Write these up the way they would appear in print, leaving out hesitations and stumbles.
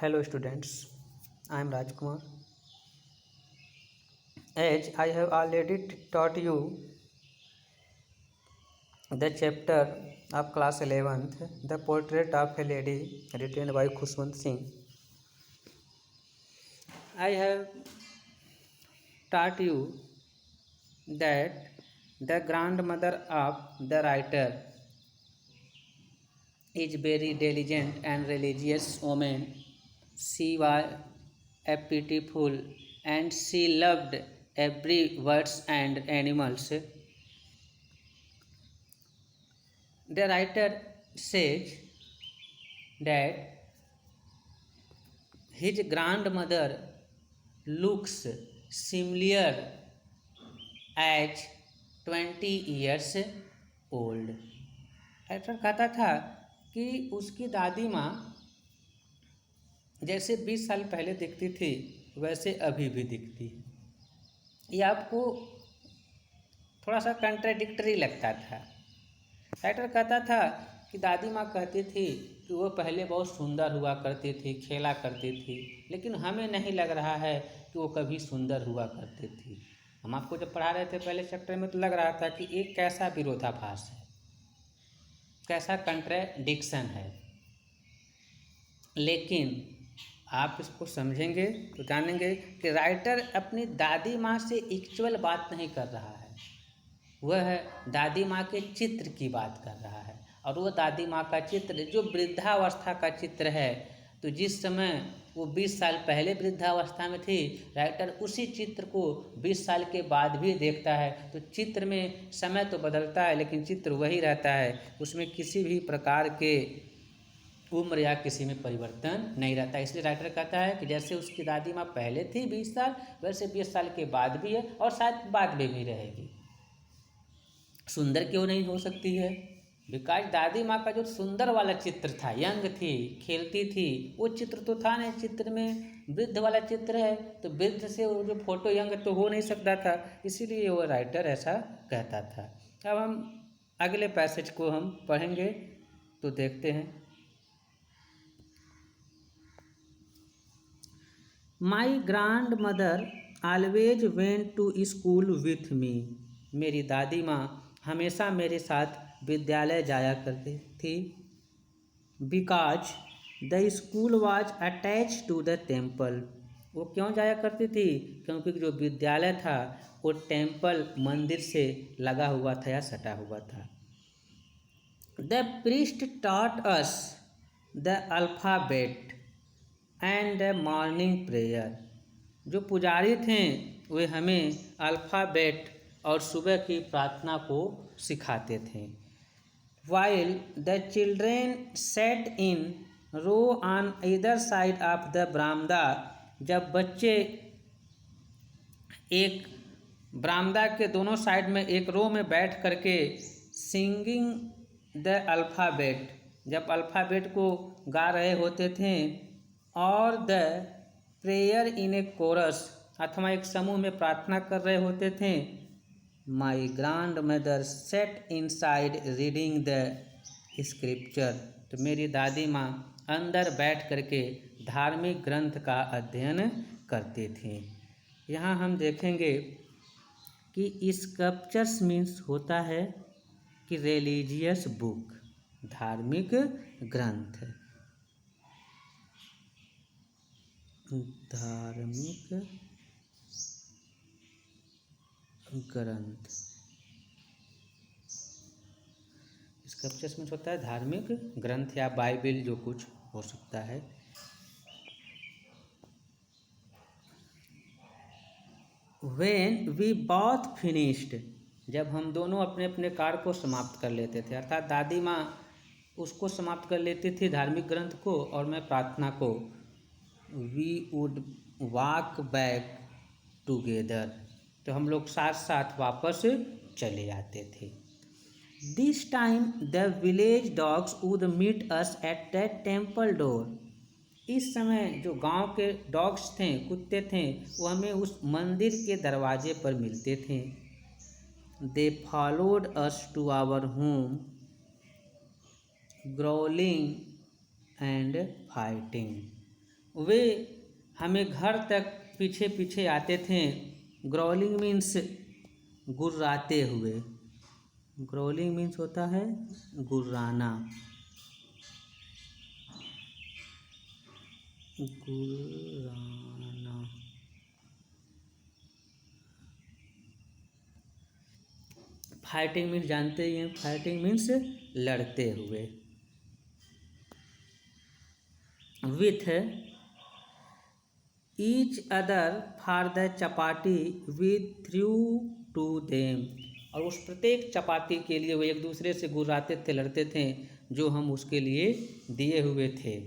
Hello students, I am Rajkumar. As I have already taught you the chapter of class 11th, The Portrait of a Lady, written by Khushwant Singh. I have taught you that the grandmother of the writer is very diligent and religious woman. She was a pitiful and she loved every birds and animals. The writer says that his grandmother looks similar as 20 years old. Writer कहता था कि उसकी दादी माँ जैसे 20 साल पहले दिखती थी वैसे अभी भी दिखती है। ये आपको थोड़ा सा कंट्राडिक्टरी लगता था। राइटर कहता था कि दादी माँ कहती थी कि वो पहले बहुत सुंदर हुआ करती थी, खेला करती थी, लेकिन हमें नहीं लग रहा है कि वो कभी सुंदर हुआ करती थी। हम आपको जब पढ़ा रहे थे पहले चैप्टर में तो लग रहा था कि एक कैसा विरोधाभास है, कैसा कंट्राडिक्शन है, लेकिन आप इसको समझेंगे तो जानेंगे कि राइटर अपनी दादी माँ से एक्चुअल बात नहीं कर रहा है, वह दादी माँ के चित्र की बात कर रहा है। और वो दादी माँ का चित्र जो वृद्धावस्था का चित्र है, तो जिस समय वो 20 साल पहले वृद्धावस्था में थी, राइटर उसी चित्र को 20 साल के बाद भी देखता है। तो चित्र में समय तो बदलता है लेकिन चित्र वही रहता है, उसमें किसी भी प्रकार के उम्र या किसी में परिवर्तन नहीं रहता। इसलिए राइटर कहता है कि जैसे उसकी दादी माँ पहले थी 20 साल, वैसे 20 साल के बाद भी है और शायद बाद में भी रहेगी। सुंदर क्यों नहीं हो सकती है? बिकॉज दादी माँ का जो सुंदर वाला चित्र था, यंग थी, खेलती थी, वो चित्र तो था नहीं। चित्र में वृद्ध वाला चित्र है, तो वृद्ध से वो जो फोटो यंग तो हो नहीं सकता था, इसीलिए वो राइटर ऐसा कहता था। अब हम अगले पैसेज को हम पढ़ेंगे तो देखते हैं। My grandmother always went to school with me. मेरी दादी माँ हमेशा मेरे साथ विद्यालय जाया करती थी। Because the school was attach to the temple. वो क्यों जाया करती थी? क्योंकि जो विद्यालय था वो टेम्पल मंदिर से लगा हुआ था या सटा हुआ था। The priest taught us the alphabet and the morning prayer. जो पुजारी थे वे हमें अल्फ़ाबेट और सुबह की प्रार्थना को सिखाते थे। While the children sat in row on either side of the बरामदा। जब बच्चे एक बरामदा के दोनों साइड में एक रो में बैठ करके सिंगिंग द अल्फ़ाबेट, जब अल्फ़ाबेट को गा रहे होते थे, और the prayer in a chorus, अथवा एक समूह में प्रार्थना कर रहे होते थे, my grandmother sat inside reading the scripture. तो मेरी दादी माँ अंदर बैठ करके धार्मिक ग्रंथ का अध्ययन करते थे। यहाँ हम देखेंगे कि स्क्रिप्चर्स मीन्स होता है कि रिलीजियस बुक, धार्मिक ग्रंथ, धार्मिक ग्रंथ। स्क्रिप्चर्स मीन्स होता है धार्मिक ग्रंथ या बाइबल, जो कुछ हो सकता है। When we both finished, जब हम दोनों अपने अपने कार्य को समाप्त कर लेते थे, अर्थात दादी माँ उसको समाप्त कर लेती थी धार्मिक ग्रंथ को और मैं प्रार्थना को, we would walk back together, तो हम लोग साथ साथ वापस चले जाते थे। This time the village dogs would meet us at the temple door. इस समय जो गांव के डॉग्स थे, कुत्ते थे, वो हमें उस मंदिर के दरवाजे पर मिलते थे। They followed us to our home, growling and fighting. वे हमें घर तक पीछे पीछे आते थे। ग्रोलिंग मीन्स गुर्राते हुए। ग्रोलिंग मीन्स होता है गुर्राना। गुर्राना। फाइटिंग मीन्स जानते ही हैं, फाइटिंग मीन्स लड़ते हुए। With each other for the chapati we threw to them. और उस प्रत्येक चपाती के लिए वो एक दूसरे से गुर्राते थे, लड़ते थे, जो हम उसके लिए दिए हुए थे।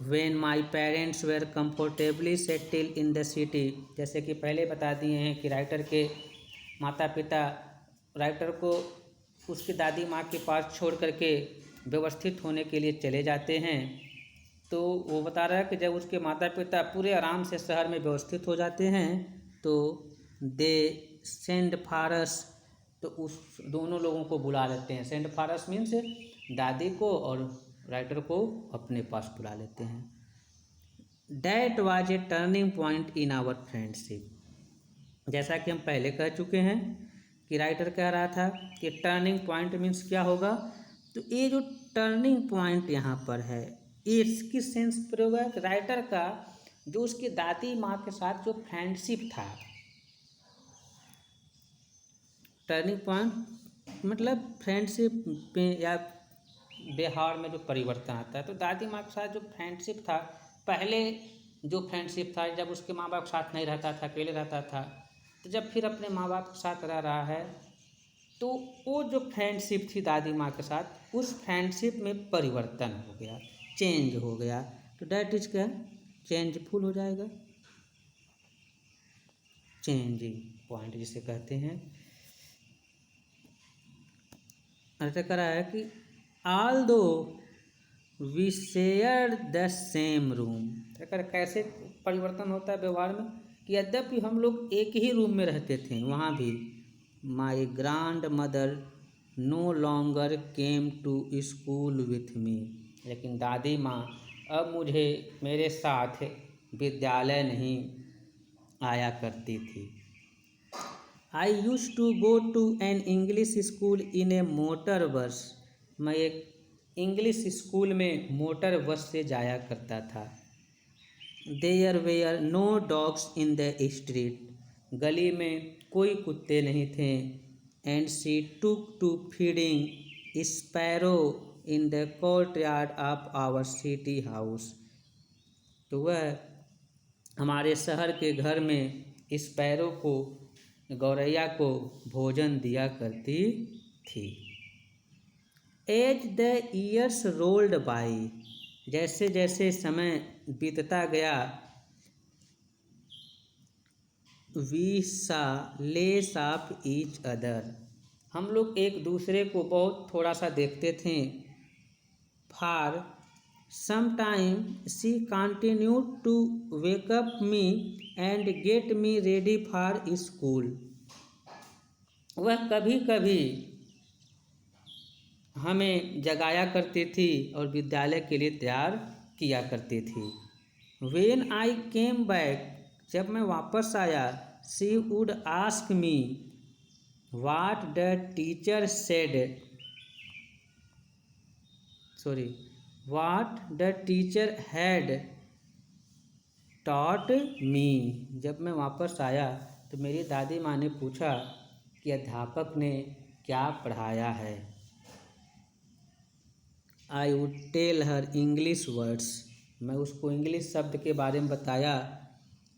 When my parents were comfortably settled in the city, जैसे कि पहले बता दिए हैं कि राइटर के माता पिता राइटर को उसकी दादी माँ के पास छोड़ करके व्यवस्थित होने के लिए चले जाते हैं। तो वो बता रहा है कि जब उसके माता पिता पूरे आराम से शहर में व्यवस्थित हो जाते हैं तो दे सेंड फारस, तो उस दोनों लोगों को बुला लेते हैं। सेंड फारस मीन्स दादी को और राइटर को अपने पास बुला लेते हैं। That was a turning point in our friendship. जैसा कि हम पहले कह चुके हैं कि राइटर कह रहा था कि टर्निंग पॉइंट मीन्स क्या होगा, तो ये जो टर्निंग पॉइंट यहाँ पर है, इसकी सेंस प्रयोग है राइटर का जो उसकी दादी माँ के साथ जो फ्रेंडशिप था। टर्निंग पॉइंट मतलब फ्रेंडशिप में या व्यवहार में जो परिवर्तन आता है। तो दादी माँ के साथ जो फ्रेंडशिप था, पहले जो फ्रेंडशिप था जब उसके माँ बाप के साथ नहीं रहता था, अकेले रहता था, तो जब फिर अपने माँ बाप के साथ रह रहा है तो वो जो फ्रेंडशिप थी दादी माँ के साथ, उस फ्रेंडशिप में परिवर्तन हो गया, चेंज हो गया। तो डैट इज क्या, चेंजफुल हो जाएगा, चेंजिंग पॉइंट जिसे कहते हैं। ऐसा करा है कि although we share the same room. कैसे परिवर्तन होता है व्यवहार में कि यद्यपि हम लोग एक ही रूम में रहते थे, वहाँ भी my grandmother no longer came to school with me. लेकिन दादी माँ अब मुझे मेरे साथ विद्यालय नहीं आया करती थी। I used to go to an English school in a motor bus. मैं एक इंग्लिश स्कूल में मोटर बस से जाया करता था। There were no dogs in the street. गली में कोई कुत्ते नहीं थे। And she took to feeding sparrow in the courtyard of our city house. तो वह हमारे शहर के घर में स्पैरो को, गौरैया को भोजन दिया करती थी। As the years rolled by. जैसे जैसे समय बीतता गया, we saw less of each other. हम लोग एक दूसरे को बहुत थोड़ा सा देखते थे। For some time she continued to wake up me and get me ready for school. वह कभी कभी हमें जगाया करती थी और विद्यालय के लिए तैयार किया करती थी। व्हेन आई केम बैक, जब मैं वापस आया, she would ask me what the teacher said, what the teacher had taught me. जब मैं वापस आया तो मेरी दादी माँ ने पूछा कि अध्यापक ने क्या पढ़ाया है। I would tell her English words. मैं उसको इंग्लिश शब्द के बारे में बताया।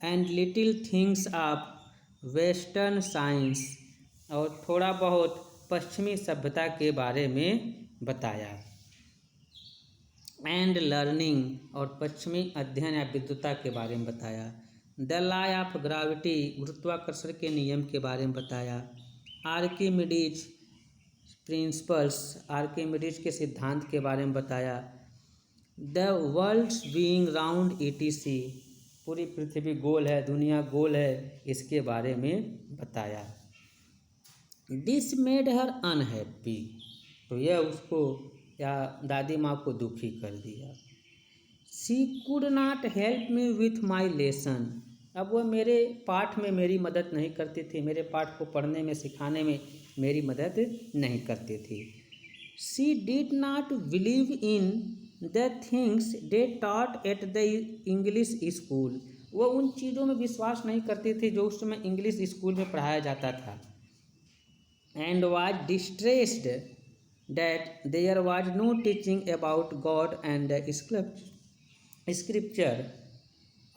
And little things of western science, और थोड़ा बहुत पश्चिमी सभ्यता के बारे में बताया। एंड लर्निंग, और पश्चिमी अध्ययन या विद्वता के बारे में बताया। द लॉ ऑफ ग्रेविटी, गुरुत्वाकर्षण के नियम के बारे में बताया। आर्किमिडीज प्रिंसिपल्स, आर्किमिडीज के सिद्धांत के बारे में बताया। The world's being round ETC, पूरी पृथ्वी गोल है, दुनिया गोल है, इसके बारे में बताया। दिस मेड हर अनहैप्पी, तो यह उसको या दादी माँ को दुखी कर दिया। She could not help me with my lesson, अब वह मेरे पाठ में मेरी मदद नहीं करती थी, मेरे पाठ को पढ़ने में सिखाने में मेरी मदद नहीं करती थी। She did not believe in the things they taught at the English school, वह उन चीज़ों में विश्वास नहीं करती थी जो उस समय इंग्लिश स्कूल में पढ़ाया जाता था। And was distressed that there was no teaching about God and the scripture,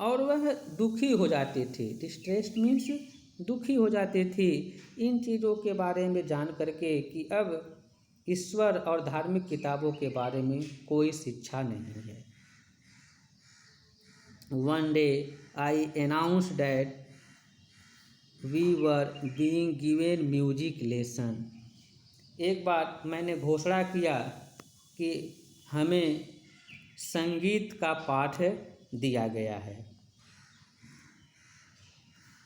और वह दुखी हो जाती थी। डिस्ट्रेस्ड मीन्स दुखी हो जाती थी इन चीज़ों के बारे में जान करके कि अब ईश्वर और धार्मिक किताबों के बारे में कोई शिक्षा नहीं है। One day I announce that we were being given music lesson, एक बार मैंने घोषणा किया कि हमें संगीत का पाठ दिया गया है।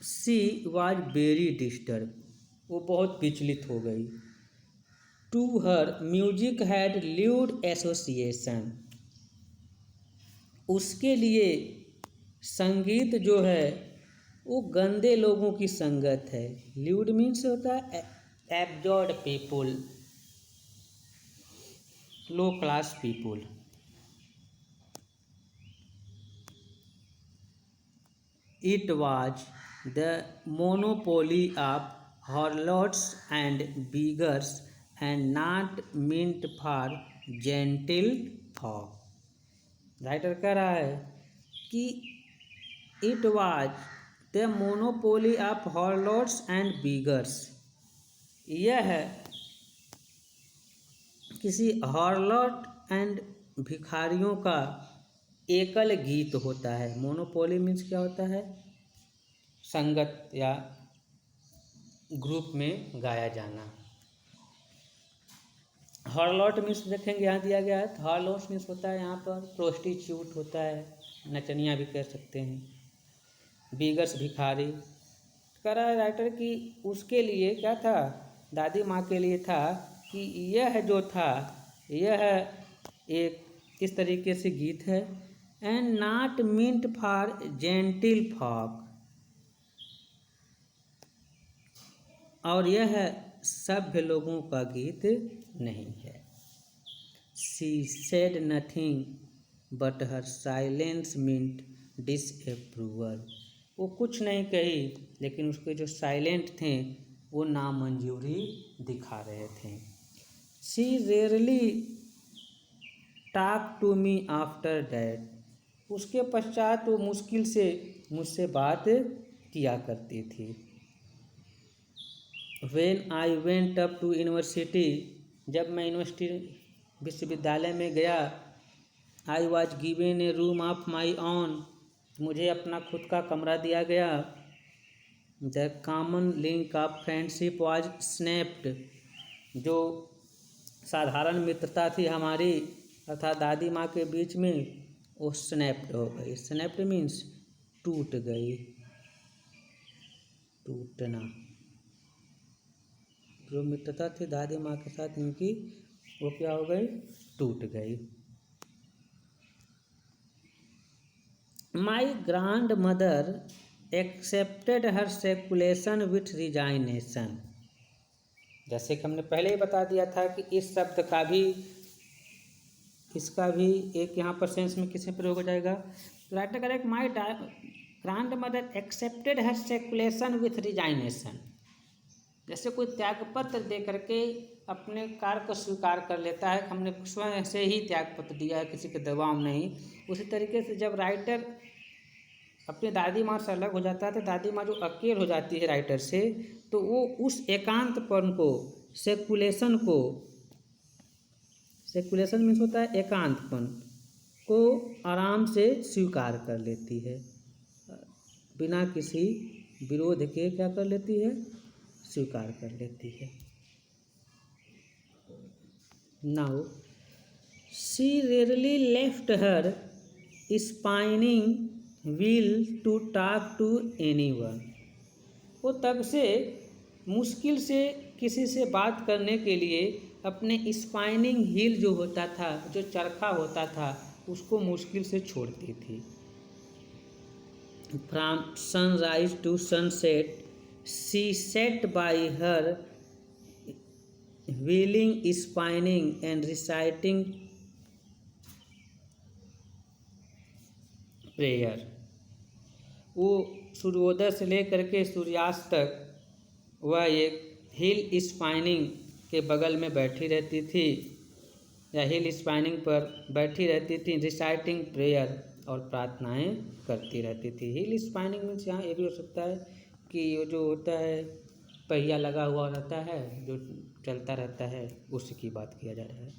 शी वॉज वेरी डिस्टर्ब, वो बहुत विचलित हो गई। To her music had lewd association, उसके लिए संगीत जो है वो गंदे लोगों की संगत है। ल्यूड मीन्स होता है absurd people, low class people. It was the monopoly of harlots and beggars and not meant for gentle थॉक। राइटर कह रहा है कि it was the monopoly of harlots and beggars, यह किसी हार्लॉट एंड भिखारियों का एकल गीत होता है। मोनोपोली मीन्स क्या होता है? संगत या ग्रुप में गाया जाना। हार्लॉट मीन्स देखेंगे यहाँ दिया गया है, हार्लॉट मीन्स होता है यहाँ पर प्रोस्टिट्यूट होता है, नचनिया भी कह सकते हैं। बीगर्स भिखारी। कह रहा है राइटर कि उसके लिए क्या था, दादी माँ के लिए था कि यह जो था यह एक इस तरीके से गीत है, and not meant for gentle folk, और यह सभ्य लोगों का गीत नहीं है। She said nothing but her silence meant disapproval, वो कुछ नहीं कही लेकिन उसके जो साइलेंट थे वो नामंजूरी दिखा रहे थे। She rarely talk to me after that, उसके पश्चात वो मुश्किल से मुझसे बात किया करती थी। When I went up to university, जब मैं यूनिवर्सिटी विश्वविद्यालय में गया, I was given a room of my own, मुझे अपना खुद का कमरा दिया गया। The common link of friendship was snapped, जो साधारण मित्रता थी हमारी अर्थात दादी माँ के बीच में, वो स्नैप्ड हो गई। स्नैप्ड मीन्स टूट गई, टूटना। जो मित्रता थी दादी माँ के साथ इनकी, वो क्या हो गई, टूट गई। My grandmother accepted her seclusion with resignation, जैसे कि हमने पहले ही बता दिया था कि इस शब्द का भी, इसका भी एक यहाँ पर सेंस में किसमें प्रयोग हो जाएगा। तो writer correct, my grandmother accepted her seclusion with resignation, जैसे कोई त्यागपत्र दे करके अपने कार्य को स्वीकार कर लेता है, हमने स्वयं से ही त्यागपत्र दिया है, किसी के दबाव नहीं। उसी तरीके से जब राइटर अपनी दादी माँ से अलग हो जाता है तो दादी माँ जो अकेल हो जाती है राइटर से, तो वो उस एकांतपन को, सेकुलेशन को, सेकुलेशन मीन्स होता है एकांतपन को आराम से स्वीकार कर लेती है, बिना किसी विरोध के क्या कर लेती है, स्वीकार कर लेती है। Now she rarely left her spinning wheel to talk to anyone, वो तब से मुश्किल से किसी से बात करने के लिए अपने स्पाइनिंग हील जो होता था, जो चरखा होता था, उसको मुश्किल से छोड़ती थी। From sunrise to sunset she sat by her wheeling spinning and reciting prayer. वो सूर्योदय से लेकर के सूर्यास्त तक वह एक हिल स्पाइनिंग के बगल में बैठी रहती थी, या हिल स्पाइनिंग पर बैठी रहती थी, रिसाइटिंग प्रेयर और प्रार्थनाएं करती रहती थी। हिल स्पाइनिंग मीन्स यहाँ ये भी हो सकता है कि वो जो होता है पहिया लगा हुआ रहता है जो चलता रहता है, उसी की बात किया जा रहा है।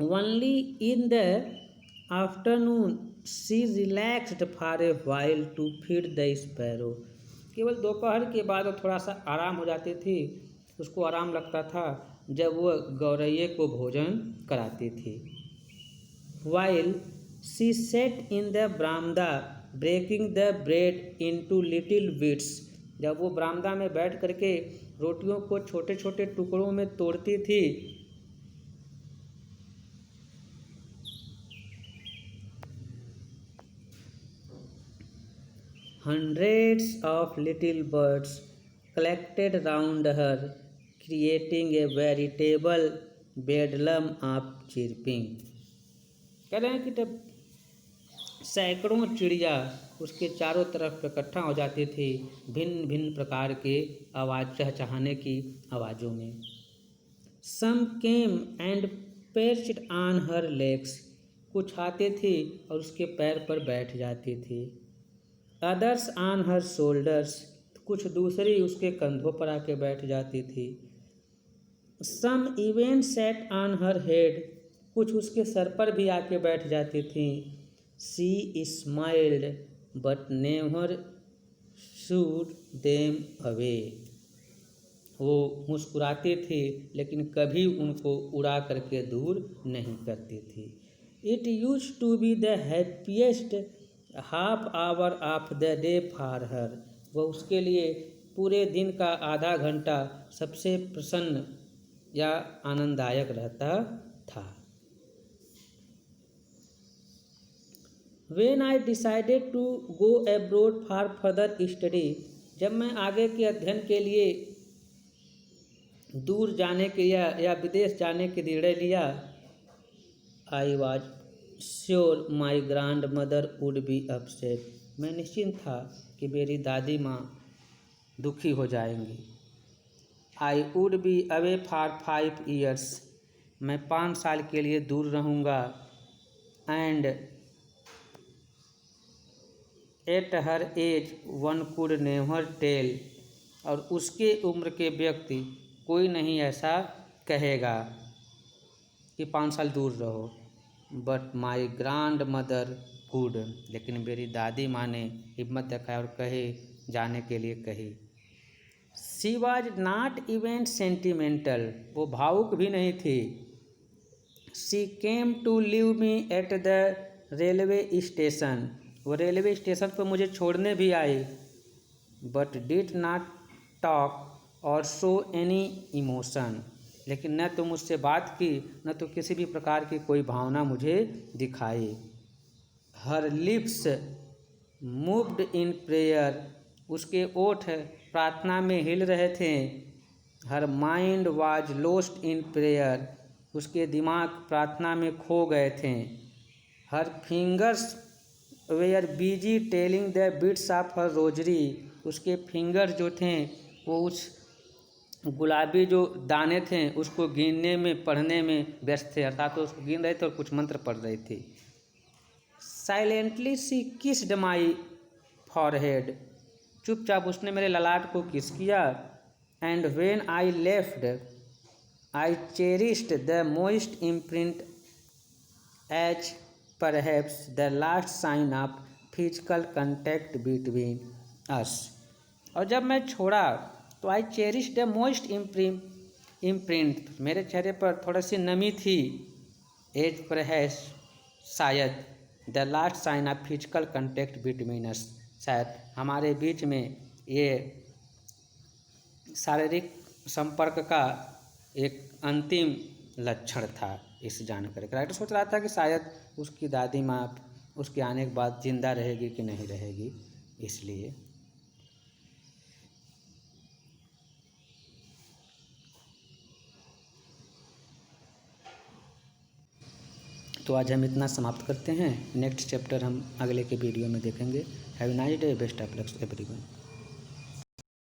Only in the afternoon she relaxed for a while to feed the sparrow. केवल दोपहर के बाद वो थोड़ा सा आराम हो जाती थी, उसको आराम लगता था जब वह गौरैये को भोजन कराती थी। While she sat in the verandah breaking the bread into little bits. जब वो बरामदा में बैठ करके रोटियों को छोटे छोटे टुकड़ों में तोड़ती थी, hundreds of little birds collected round her, creating a veritable bedlam of chirping। कह रहे हैं कि जब सैकड़ों चिड़िया उसके चारों तरफ इकट्ठा हो जाती थी भिन्न भिन्न प्रकार के आवाज़, चहचहाने की आवाज़ों में। Some came and perched on her legs। कुछ आते थे और उसके पैर पर बैठ जाती थी। Others on her shoulders। कुछ दूसरी उसके कंधों पर आके बैठ जाती थी। Some even sat on her head। कुछ उसके सर पर भी आके बैठ जाती थी। She smiled but never shooed them away। वो मुस्कुराती थी लेकिन कभी उनको उड़ा करके दूर नहीं करती थी। It used to be the happiest half hour of the day for her। वह उसके लिए पूरे दिन का आधा घंटा सबसे प्रसन्न या आनंददायक रहता था। When I decided to go abroad for further study। जब मैं आगे के अध्ययन के लिए दूर जाने के या विदेश जाने के निर्णय लिया, I was sure my grandmother would be upset। मैं निश्चिंत था कि मेरी दादी माँ दुखी हो जाएंगी। I would be away for 5 years। मैं 5 साल के लिए दूर रहूँगा। And at her age one could never tell। और उसके उम्र के व्यक्ति कोई नहीं ऐसा कहेगा कि 5 साल दूर रहो। But my grand mother could. लेकिन मेरी दादी माँ ने हिम्मत दिखाई और कहे जाने के लिए कही। She was not even sentimental. वो भावुक भी नहीं थी। She came to leave me at the railway station. वो रेलवे स्टेशन पर मुझे छोड़ने भी आई। But did not talk or show any emotion. लेकिन न तो मुझसे बात की, न तो किसी भी प्रकार की कोई भावना मुझे दिखाई। Her lips moved in prayer. उसके ओठ प्रार्थना में हिल रहे थे। Her mind was lost in prayer. उसके दिमाग प्रार्थना में खो गए थे। Her fingers were busy telling the beads of her rosary. उसके फिंगर जो थे वो उस गुलाबी जो दाने थे उसको गिनने में, पढ़ने में व्यस्त थे, अर्थात तो उसको गिन रहे थे और कुछ मंत्र पढ़ रही थी। Silently she kissed my forehead. चुपचाप उसने मेरे ललाट को किस किया। And when I left I cherished the most imprint as perhaps the last sign of physical contact between us. और जब मैं छोड़ा तो I cherish the most imprint. मेरे चेहरे पर थोड़ी सी नमी थी। एज परहैप्स शायद the last sign of physical contact between us. शायद हमारे बीच में ये शारीरिक संपर्क का एक अंतिम लक्षण था इस जानकारी का। राइटर सोच रहा था कि शायद उसकी दादी माँ उसके आने के बाद जिंदा रहेगी कि नहीं रहेगी, इसलिए। तो आज हम इतना समाप्त करते हैं। नेक्स्ट चैप्टर हम अगले के वीडियो में देखेंगे। Have a nice day, best of luck everyone.